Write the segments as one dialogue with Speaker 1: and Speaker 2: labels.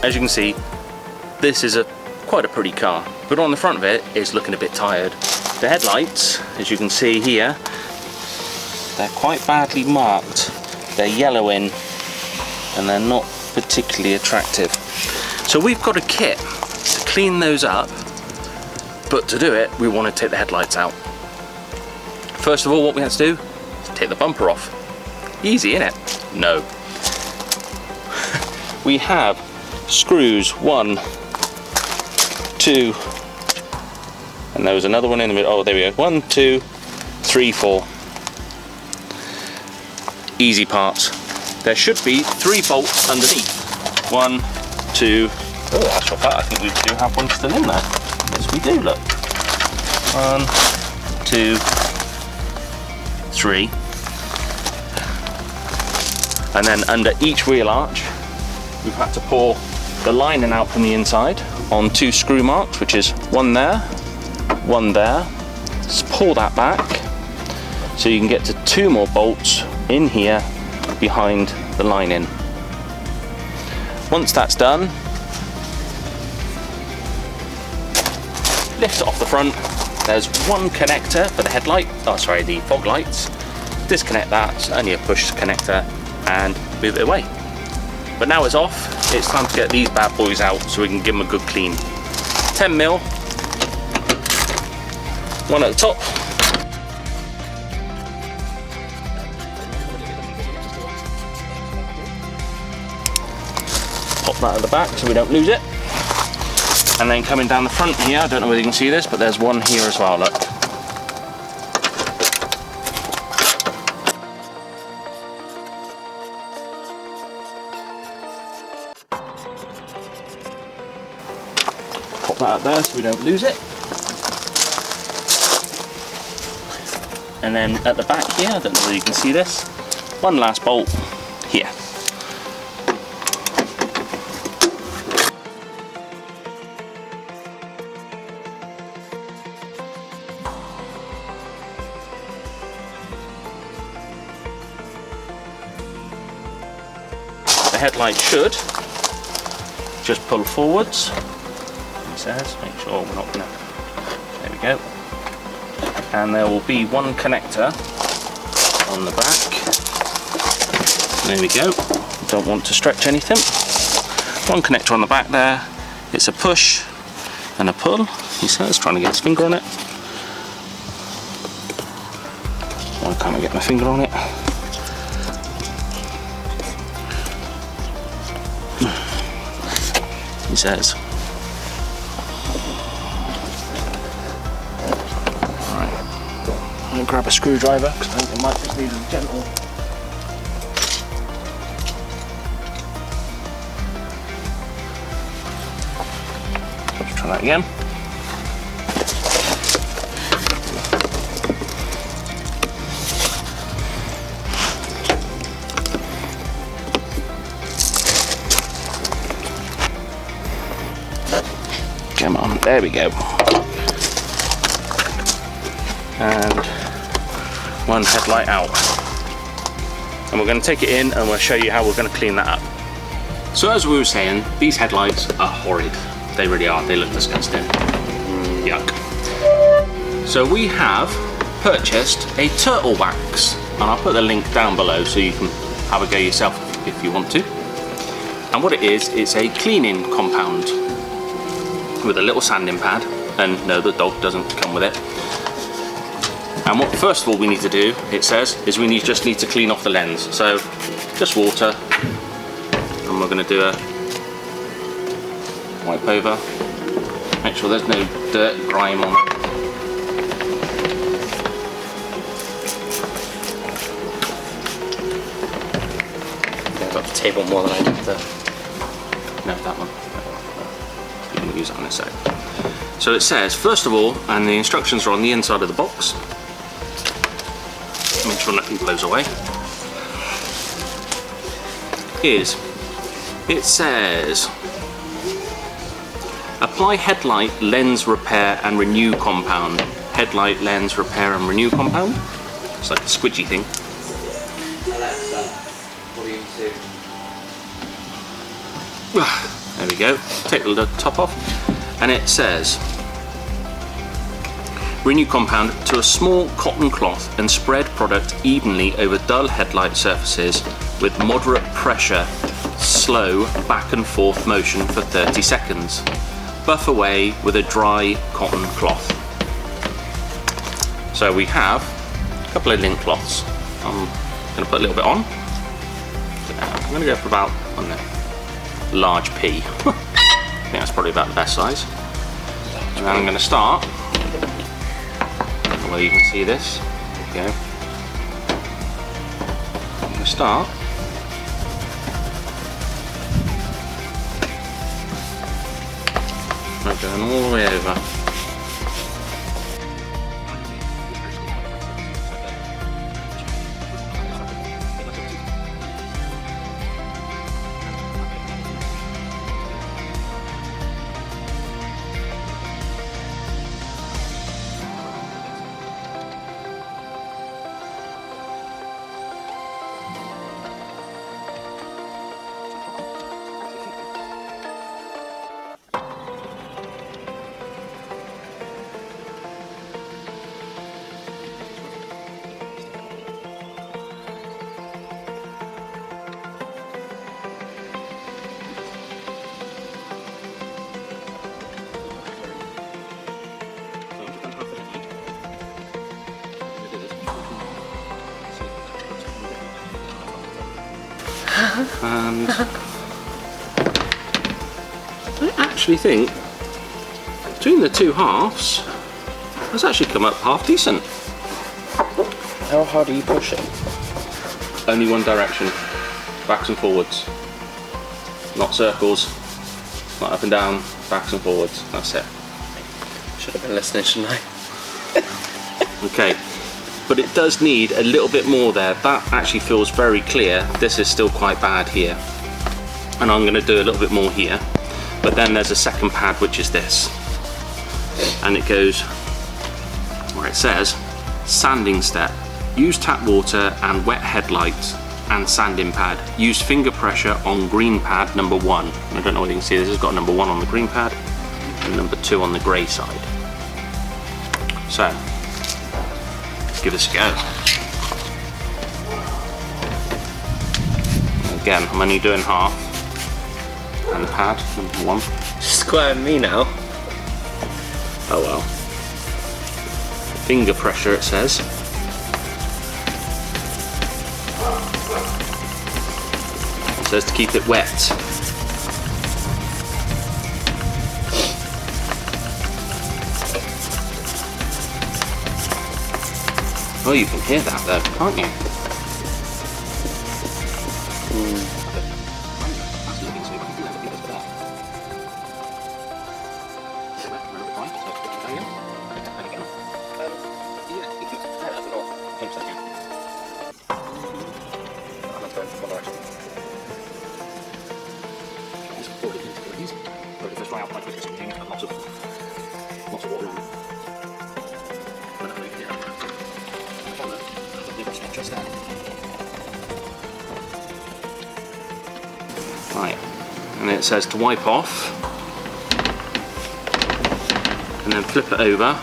Speaker 1: as you can see, this is quite a pretty car, but on the front of it, it's looking a bit tired. The headlights, as you can see here, they're quite badly marked. They're yellowing and they're not particularly attractive. So we've got a kit to clean those up, but to do it, we want to take the headlights out. First of all, what we have to do is take the bumper off. Easy, innit? No. We have screws, 1, 2, and there was another one in the middle. Oh, there we go. 1, 2, 3, 4. Easy parts. There should be 3 bolts underneath. 1, 2. Oh, that's what I think we do have one still in there. Yes, we do. Look. 1, 2, 3. And then under each wheel arch, we've had to pour the lining out from the inside on 2 screw marks, which is 1 there, 1 there. Just pull that back so you can get to 2 more bolts in here behind the lining. Once that's done, lift it off the front. There's 1 connector for the headlight, the fog lights. Disconnect that, it's only a push connector, and move it away. But now it's off, it's time to get these bad boys out so we can give them a good clean. 10mm, 1 at the top. Pop that at the back so we don't lose it. And then coming down the front here, I don't know whether you can see this, but there's 1 here as well, look. Pop that up there so we don't lose it. And then at the back here, I don't know whether you can see this, 1 last bolt here. The headlight should just pull forwards, it says, make sure we're not gonna, there we go. And there will be 1 connector on the back, there we go, don't want to stretch anything. 1 connector on the back there, it's a push and a pull, he says, trying to get his finger on it. Why can't I get my finger on it? He says. Alright, I'm going to grab a screwdriver because I think it might just need a gentle. Let's try that again. Come on, there we go. And 1 headlight out. And we're going to take it in and we'll show you how we're going to clean that up. So as we were saying, these headlights are horrid. They really are, they look disgusting. Yuck. So we have purchased a turtle wax, and I'll put the link down below so you can have a go yourself if you want to. And what it is, it's a cleaning compound with a little sanding pad, and no, the dog doesn't come with it. And what first of all we need to do, it says, is we just need to clean off the lens. So just water, and we're going to do a wipe over, make sure there's no dirt, grime on it. I've got the table more than I did the, no, that one. I'm going to use that in a sec. So it says, first of all, and the instructions are on the inside of the box, make sure nothing blows away, it says, apply headlight lens repair and renew compound. Headlight lens repair and renew compound. It's like a squidgy thing. Alexa, what do you do? There we go. Take the top off, and it says, renew compound to a small cotton cloth and spread product evenly over dull headlight surfaces with moderate pressure, slow back and forth motion for 30 seconds. Buff away with a dry cotton cloth. So we have a couple of lint cloths. I'm going to put a little bit on. I'm going to go for about, I don't know, large P. I think that's probably about the best size. And then I'm going to start. Well, you can see this. There we go. I'm going to start. I'm going all the way over. And I actually think between the two halves it's actually come up half decent.
Speaker 2: How hard are you pushing?
Speaker 1: Only one direction, backs and forwards, not circles, not up and down, backs and forwards, that's it.
Speaker 2: Should have been listening, shouldn't I?
Speaker 1: Okay, but it does need a little bit more there. That actually feels very clear. This is still quite bad here. And I'm going to do a little bit more here. But then there's a second pad, which is this. And it goes where it says, sanding step. Use tap water and wet headlights and sanding pad. Use finger pressure on green pad number 1. I don't know whether you can see this has got number 1 on the green pad and number 2 on the grey side. So, let's give this a go. Again, I'm only doing half. And the pad, number 1.
Speaker 2: Squaring me now.
Speaker 1: Oh well. Finger pressure, it says. It says to keep it wet. Oh, you can hear that though, can't you? Right, and it says to wipe off, and then flip it over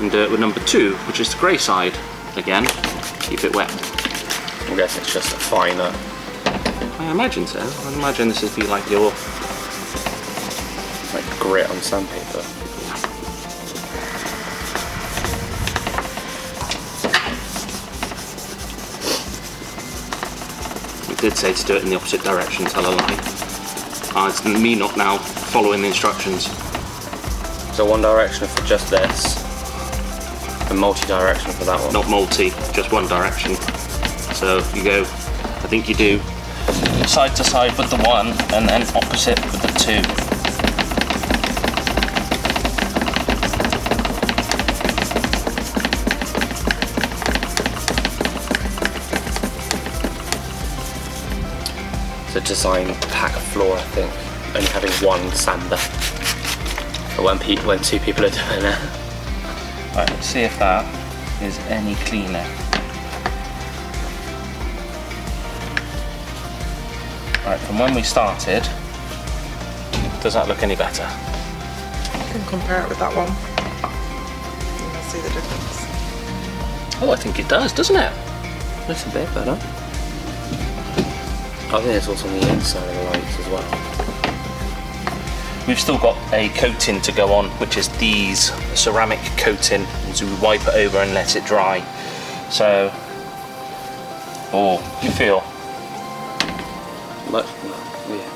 Speaker 1: and do it with number 2, which is the grey side. Again, keep it wet.
Speaker 2: I guess it's just a finer.
Speaker 1: I imagine so. I imagine this would be like your
Speaker 2: grit on sandpaper.
Speaker 1: It did say to do it in the opposite direction, tell a lie. It's me not now following the instructions.
Speaker 2: So one direction for just this, and multi-direction for that one?
Speaker 1: Not multi, just one direction. So you go, I think you do side to side with the 1 and then opposite with the 2.
Speaker 2: To design pack a floor, I think, only having one sander. But when 2 people are doing it.
Speaker 1: Right, let's see if that is any cleaner. Right, from when we started, Does that look any better?
Speaker 3: You can compare it with that one. You'll see the difference.
Speaker 1: Oh, I think it does, doesn't it?
Speaker 2: Looks a bit better. I think it's also on the inside of the lights as well.
Speaker 1: We've still got a coating to go on, which is these, a ceramic coating, so we wipe it over and let it dry. So, you feel?
Speaker 2: Much, yeah.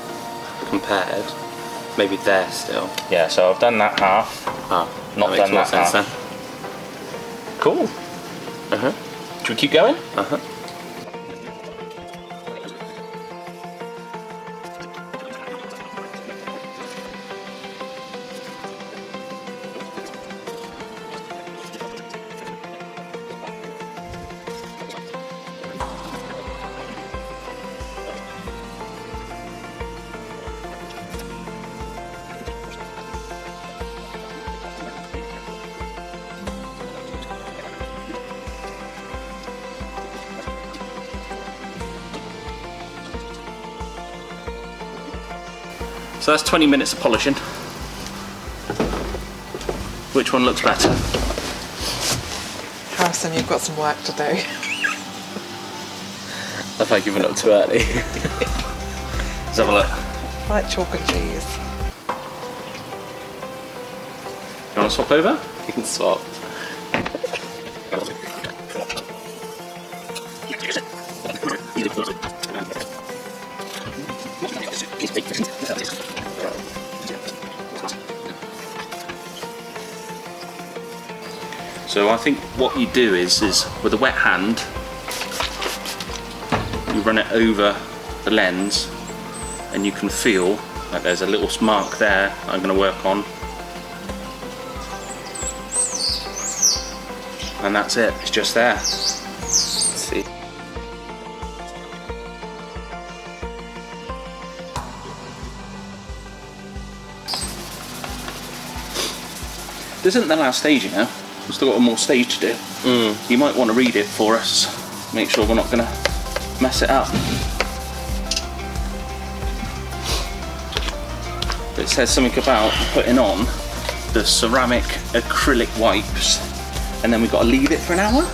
Speaker 2: Compared, maybe there still.
Speaker 1: Yeah, so I've done that half. Not done that half.
Speaker 2: Then.
Speaker 1: Cool. Should we keep going? So that's 20 minutes of polishing. Which one looks better?
Speaker 3: Harrison, you've got some work to do.
Speaker 2: I've not given up too early.
Speaker 1: Let's have a look.
Speaker 3: I like chalk and cheese.
Speaker 1: You want to swap over?
Speaker 2: You can swap.
Speaker 1: So I think what you do is with a wet hand, you run it over the lens and you can feel like there's a little mark there that I'm going to work on. And that's it, it's just there.
Speaker 2: Let's see.
Speaker 1: This isn't the last stage, you know. We've still got one more stage to do. You might want to read it for us, make sure we're not going to mess it up. It says something about putting on the ceramic acrylic wipes and then we've got to leave it for an hour?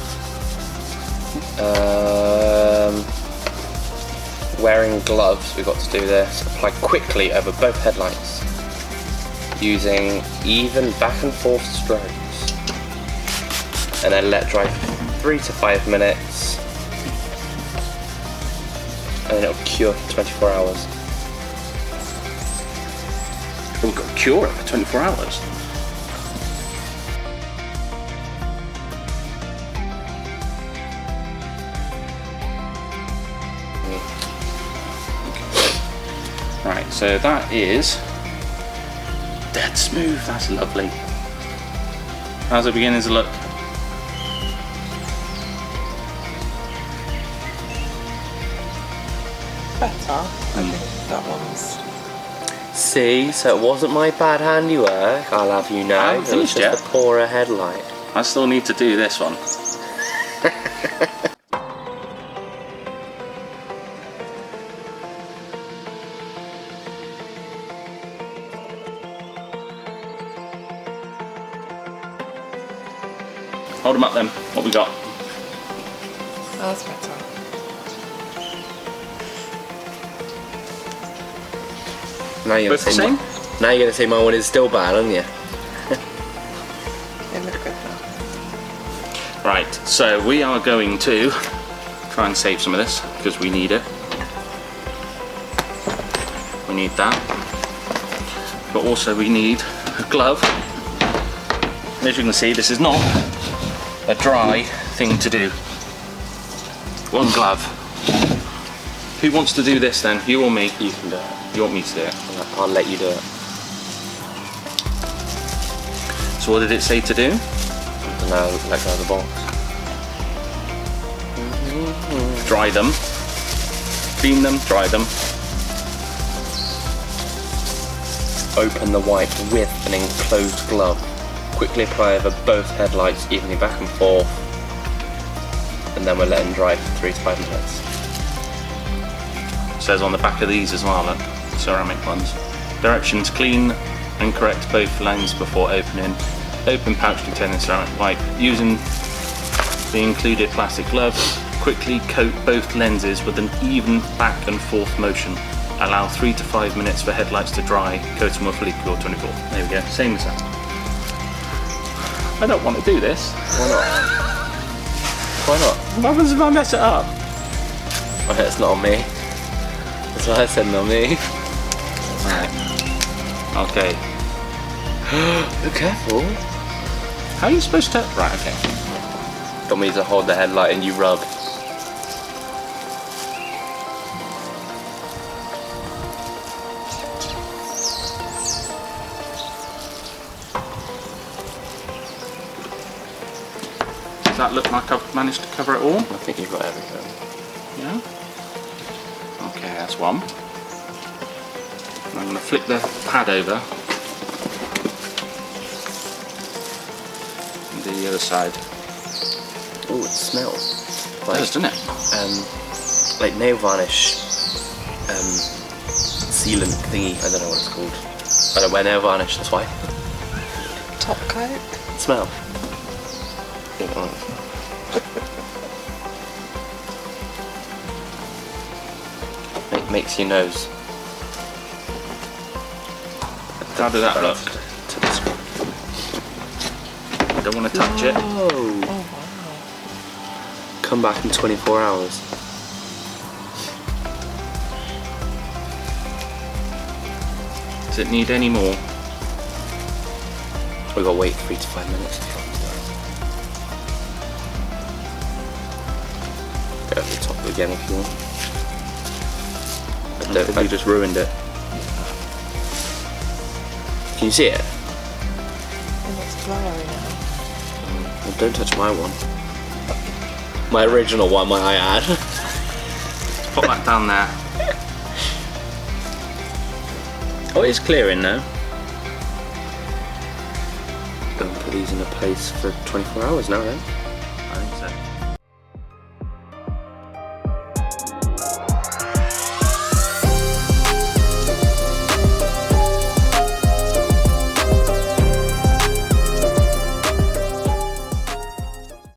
Speaker 2: Wearing gloves, we've got to do this. Apply quickly over both headlights using even back and forth strokes. And then let dry 3 to 5 minutes. And then it'll cure for 24 hours.
Speaker 1: We've got to cure it for 24 hours. Right, so that is dead smooth, that's lovely. How's it beginning to look?
Speaker 3: Better. I think that one's...
Speaker 2: See, so it wasn't my bad handiwork, I'll have you know.
Speaker 1: I haven't
Speaker 2: It was
Speaker 1: finished
Speaker 2: just
Speaker 1: yet.
Speaker 2: a poorer headlight.
Speaker 1: I still need to do this one. Hold them up then, what we got?
Speaker 3: Oh, that's better.
Speaker 2: Now you're
Speaker 1: Both the same?
Speaker 2: Now you're gonna say my one is still bad, aren't you?
Speaker 3: They look good now.
Speaker 1: Right, so we are going to try and save some of this because we need it. We need that. But also we need a glove. And as you can see, this is not a dry thing to do. One glove. Who wants to do this then? You or me?
Speaker 2: You can do it.
Speaker 1: You want me to do it?
Speaker 2: I'll let you do it.
Speaker 1: So what did it say to do?
Speaker 2: And now let go of the box.
Speaker 1: Dry them. Clean them, dry them.
Speaker 2: Open the wipe with an enclosed glove. Quickly apply over both headlights evenly back and forth. And then we're letting dry for 3 to 5 minutes.
Speaker 1: It says on the back of these as well, look, ceramic ones. Directions: clean and correct both lenses before opening. Open pouch containing ceramic wipe. Using the included plastic gloves, quickly coat both lenses with an even back and forth motion. Allow 3 to 5 minutes for headlights to dry. Coat them with liquid 24. There we go, same as that. I don't want to do this.
Speaker 2: Why not? Why not?
Speaker 1: What happens if I mess it up?
Speaker 2: Okay, it's not on me. That's why I said not me.
Speaker 1: Right. Okay.
Speaker 2: Be careful.
Speaker 1: How are you supposed to... Right, okay.
Speaker 2: Got me to hold the headlight and you rub.
Speaker 1: Does that look like I've managed to cover it all?
Speaker 2: I think you've got everything.
Speaker 1: Yeah. Okay, that's one. I'm going to flip the pad over. And the other side.
Speaker 2: Oh, it smells.
Speaker 1: It does, doesn't it?
Speaker 2: Like nail varnish sealant thingy. I don't know what it's called. I don't wear nail varnish, that's why.
Speaker 3: Top coat.
Speaker 2: Smell. Makes your nose.
Speaker 1: How did that look?
Speaker 2: To the screen.
Speaker 1: Don't want to touch it.
Speaker 2: Oh
Speaker 3: wow.
Speaker 2: Come back in 24 hours.
Speaker 1: Does it need any more?
Speaker 2: We gotta wait 3 to 5 minutes. Go over the top again if you want.
Speaker 1: You just ruined it.
Speaker 2: Can you see it?
Speaker 3: It looks blurry now.
Speaker 2: Well, don't touch my one. My original one, might I add.
Speaker 1: Pop that down there. Oh, it is clearing now.
Speaker 2: Go and put these in a place for 24 hours now then.